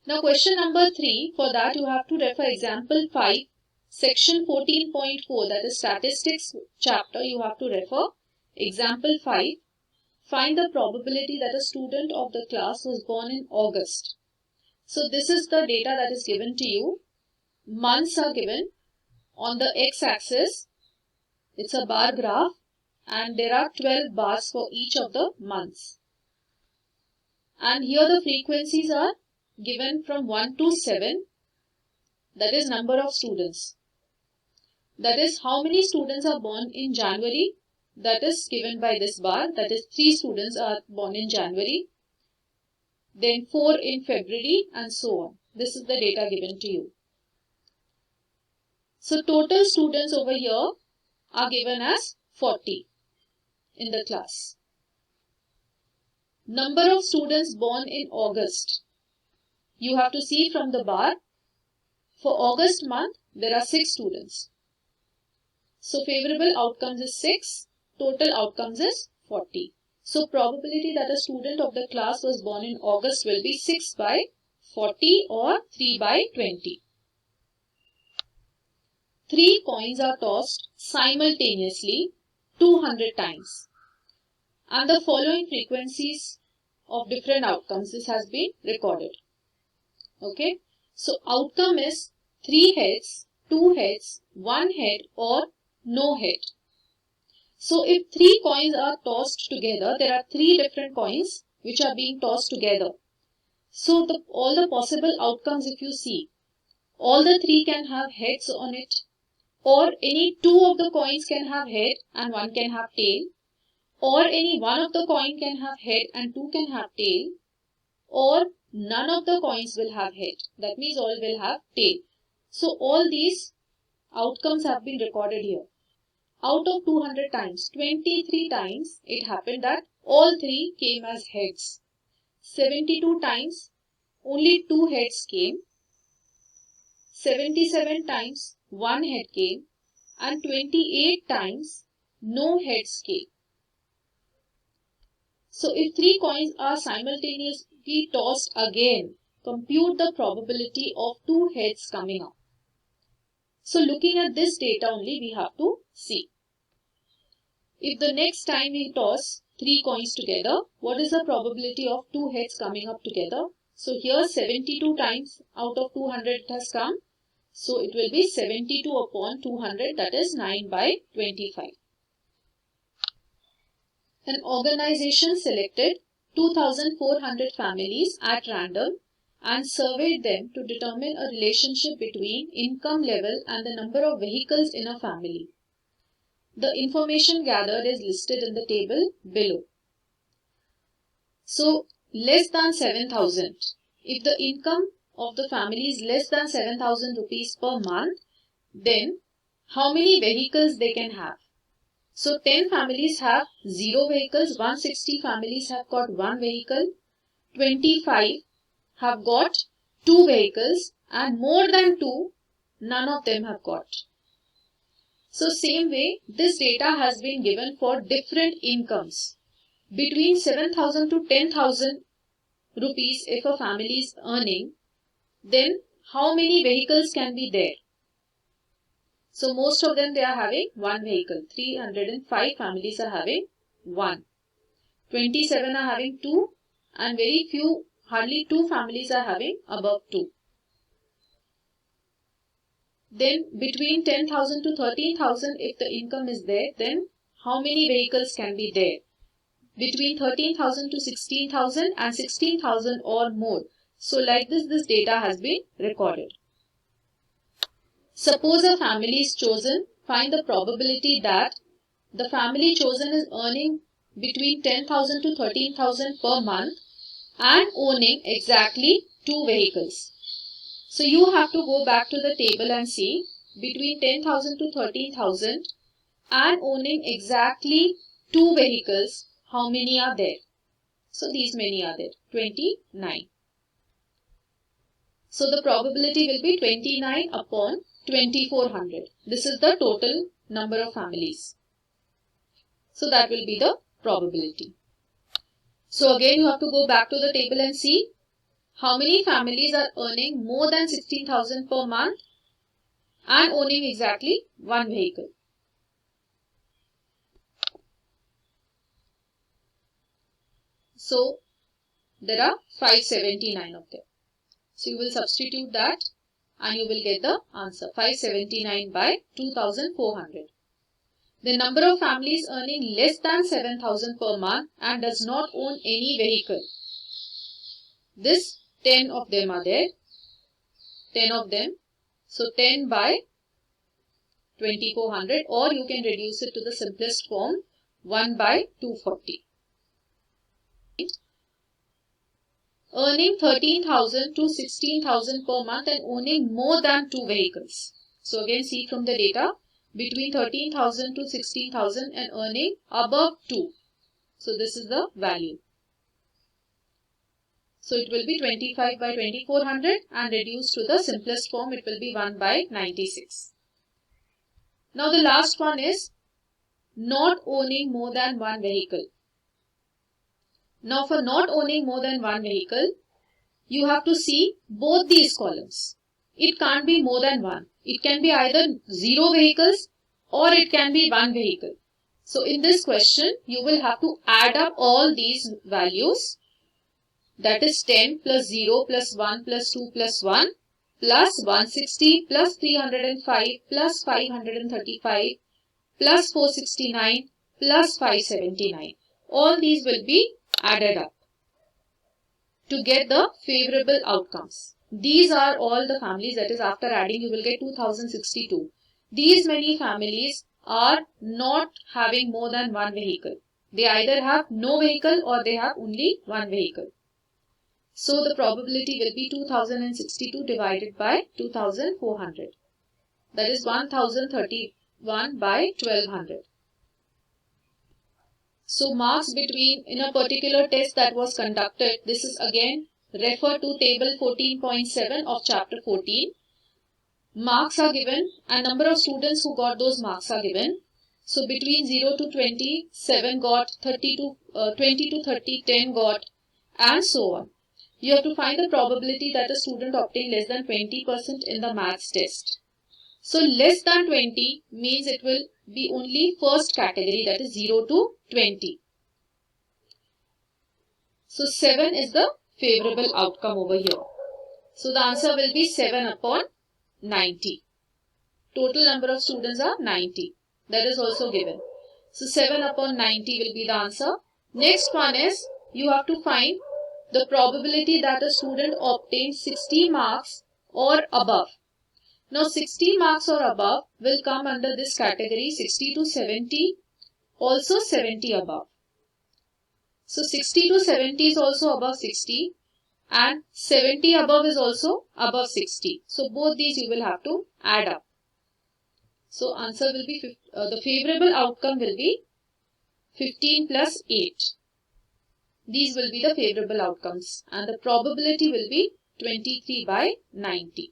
Now question number 3, for that you have to refer example 5, section 14.4, that is statistics chapter. You have to refer example 5. Find the probability that a student of the class was born in August. So this is the data that is given to you. Months are given on the x-axis. It's a bar graph and there are 12 bars for each of the months. And here the frequencies are given from 1 to 7, that is number of students. That is how many students are born in January, that is given by this bar, that is 3 students are born in January, then 4 in February and so on. This is the data given to you. So total students over here are given as 40 in the class. Number of students born in August. You have to see from the bar. For August month, there are 6 students. So favorable outcomes is 6, total outcomes is 40. So probability that a student of the class was born in August will be 6 by 40 or 3 by 20. 3 coins are tossed simultaneously 200 times. And the following frequencies of different outcomes, this has been recorded. Okay. So outcome is 3 heads, 2 heads, 1 head or no head. So if 3 coins are tossed together, there are 3 different coins which are being tossed together. So all the possible outcomes, if you see, all the 3 can have heads on it, or any 2 of the coins can have head and 1 can have tail, or any 1 of the coin can have head and 2 can have tail, or none of the coins will have head. That means all will have tail. So all these outcomes have been recorded here. Out of 200 times, 23 times it happened that all 3 came as heads. 72 times only 2 heads came. 77 times 1 head came. And 28 times no heads came. So if 3 coins are simultaneously tossed again, compute the probability of 2 heads coming up. So looking at this data only, we have to see. If the next time we toss 3 coins together, what is the probability of 2 heads coming up together? So here 72 times out of 200 it has come. So it will be 72 upon 200, that is 9 by 25. An organization selected 2,400 families at random and surveyed them to determine a relationship between income level and the number of vehicles in a family. The information gathered is listed in the table below. So, less than 7,000. If the income of the family is less than 7,000 rupees per month, then how many vehicles they can have? So, 10 families have 0 vehicles, 160 families have got 1 vehicle, 25 have got 2 vehicles, and more than 2, none of them have got. So same way, this data has been given for different incomes. Between 7,000 to 10,000 rupees if a family is earning, then how many vehicles can be there? So most of them, they are having 1 vehicle. 305 families are having 1. 27 are having 2 and very few, hardly 2 families are having above 2. Then between 10,000 to 13,000 if the income is there, then how many vehicles can be there? Between 13,000 to 16,000 and 16,000 or more. So like this data has been recorded. Suppose a family is chosen, find the probability that the family chosen is earning between 10,000 to 13,000 per month and owning exactly 2 vehicles. So you have to go back to the table and see between 10,000 to 13,000 and owning exactly 2 vehicles, how many are there? So these many are there, 29. So the probability will be 29 upon 2400. This is the total number of families. So that will be the probability. So again you have to go back to the table and see how many families are earning more than 16,000 per month and owning exactly one vehicle. So there are 579 of them. So you will substitute that and you will get the answer 579 by 2,400. The number of families earning less than 7,000 per month and does not own any vehicle. This 10 of them are there. 10 of them. So 10 by 2,400, or you can reduce it to the simplest form 1 by 240. Earning 13,000 to 16,000 per month and owning more than 2 vehicles. So again see from the data, between 13,000 to 16,000 and earning above 2. So this is the value. So it will be 25 by 2,400 and reduced to the simplest form it will be 1 by 96. Now the last one is not owning more than one vehicle. Now for not owning more than one vehicle, you have to see both these columns. It can't be more than one. It can be either 0 vehicles or it can be 1 vehicle. So in this question, you will have to add up all these values. That is 10 plus 0 plus 1 plus 2 plus 1 plus 160 plus 305 plus 535 plus 469 plus 579. All these will be added up to get the favorable outcomes. These are all the families, that is after adding you will get 2062. These many families are not having more than one vehicle. They either have no vehicle or they have only one vehicle. So the probability will be 2062 divided by 2400. That is 1031 by 1200. So marks between in a particular test that was conducted, this is again refer to table 14.7 of chapter 14. Marks are given and number of students who got those marks are given. So between 0 to 20, 7 got, 20 to 30, 10 got, and so on. You have to find the probability that a student obtained less than 20% in the maths test. So less than 20 means it will be only first category, that is 0 to 20. So 7 is the favorable outcome over here. So the answer will be 7 upon 90. Total number of students are 90. That is also given. So 7 upon 90 will be the answer. Next one is you have to find the probability that a student obtains 60 marks or above. Now 60 marks or above will come under this category 60 to 70, also 70 above. So 60 to 70 is also above 60 and 70 above is also above 60. So both these you will have to add up. So answer will be, the favorable outcome will be 15 plus 8. These will be the favorable outcomes and the probability will be 23 by 90.